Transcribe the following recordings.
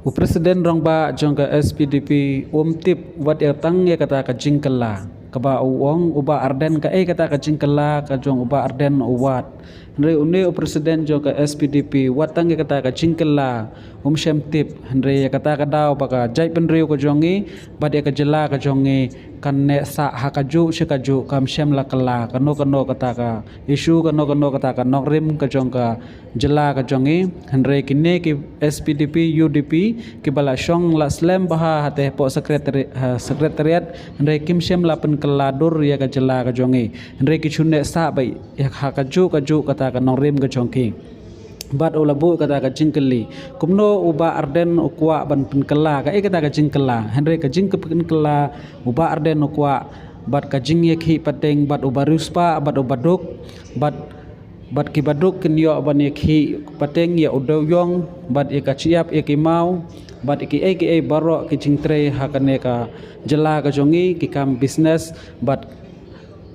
O Presiden rong ba jong ka SPDP tip wat ya tang ya kata ka jingkala kaba uong uba arden ka kata ka jingkala ka jong uba arden uwat Henry une o Presiden jong ka SPDP wat tang ya kata ka jingkala shem tip Henry ya kata ka daw baka jai penriu ka jongi bad ya ka jela ka jongi kan ne sa hakaju shikaju kam shem la kala kano kata ka isu kano kata ka nokrim ka jong ka jela ka jongi Henry kini ki SPDP UDP ki bala syong la slam baha hate po sekretariat Henry kim shem la pen keladur ya ka jela ka jongi Henry ki chune sa bai ya hakaju kata ka nokrim ka jongki bat ulabu kata ka jingkeli kumno uba arden ukwa ban penkela ka kata ka jingkela Henry ka jing penkela uba arden ukwa bat ka jing yekhi pateng bat uba ruspa bat ubaduk bat ki baduk kinyo ban yekhi pateng ya udaw yong bat ka ciap ki mau bat ki baro ki jingtre hakane ka jela ka jongi ki kam business bat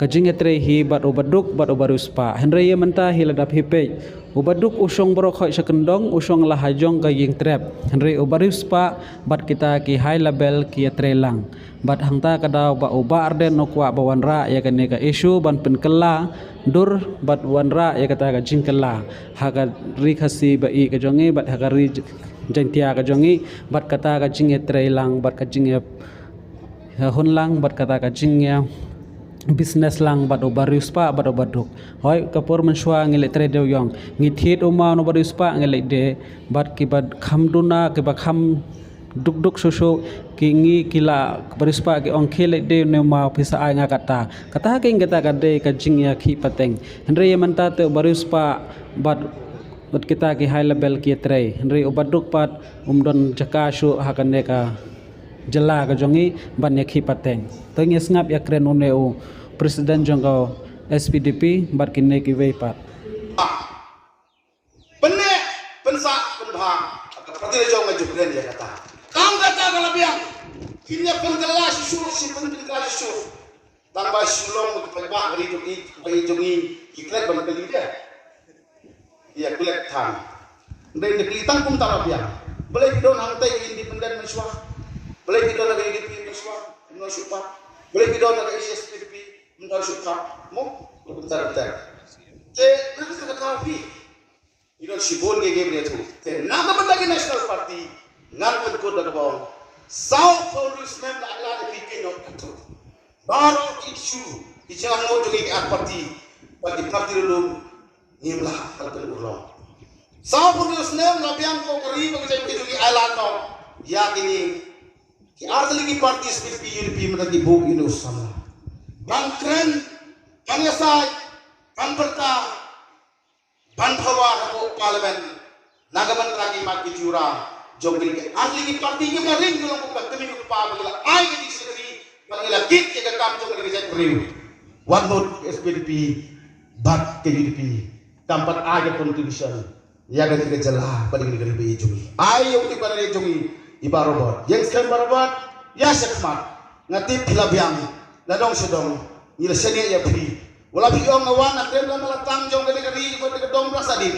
kajing etre hi bat ubaduk bat ubaruspa Henry ye menta hi ladap hipe ubaduk usong bro khoi sakendong usong la hajong ka ying trap Henry ubaruspa bat kita ki high level ki etre lang bat hangta kadaw ba uba arden okwa bawanra ya kane ka issue ban penkela dur bat wanra ya kata ka jingkela haga ri khasi ba ka jongi bat haga ri jengtia ka jongi bat kata ka jing etre lang bat ka jing hunlang bat kata ka jing business lang bat obarius pa bat obaduk hoy kapur menswa ngele trade yong ngithit uma no barius pa ngele de bat ki bat khamduna ki ba kham duk susu ki ngi kila barius pa ki ong khele de ne ma phisa ai nga kata ki ngata ka de ka jingya khi pateng Henry manta te barius pa bat kita ki high level ki tre Henry obaduk pat don jakashu hakane ka jela ka jongi ban yakhi pateng to nges ngap ya kren uneu Presiden jongko SPDP bat kine ki wei pat penne pensa penbang seperti jong maju kren dia kata kamu kata kalau biang kini pengelah susu si pengelah susu tambah sulong penbang beri jongi beri jongi iklan ban kali dia ia kulit tang dari negeri tangkum tak biang boleh kita nanti independen mensuah boleh kita nak UDP mensuah mensuah boleh kita nak SPDP mensuah mau bentar nanti kita kafi itu sibun gege dia tu nak benda national party ngan pun kau dah bawang South Paulus nem la ala dibikin itu baru isu jangan mau juga party dulu nimlah kalau urang South Paulus nem la biang kau keri bagi juga island no ya gini ki artli ki party SPDP UDP menjadi bu ini sama bang kren bang yasai bang berta bang bhawa ko parlimen nagaman lagi mat ki jura jongil ki artli ki party ki maring ko ko kami ko pa bagla ai ki seri bagla kit ki kam jongil ki jai priu one vote SPDP bat ke UDP tempat aja contribution ya kan ke jela pada negeri be jongi ai uti pada jongi ibarobot yang sekarang barobot ya sekmat ngati pilabiang ladong sedong ila seni ya pri wala bi ong awan atem la malatang jong gede gede ko de dong rasa di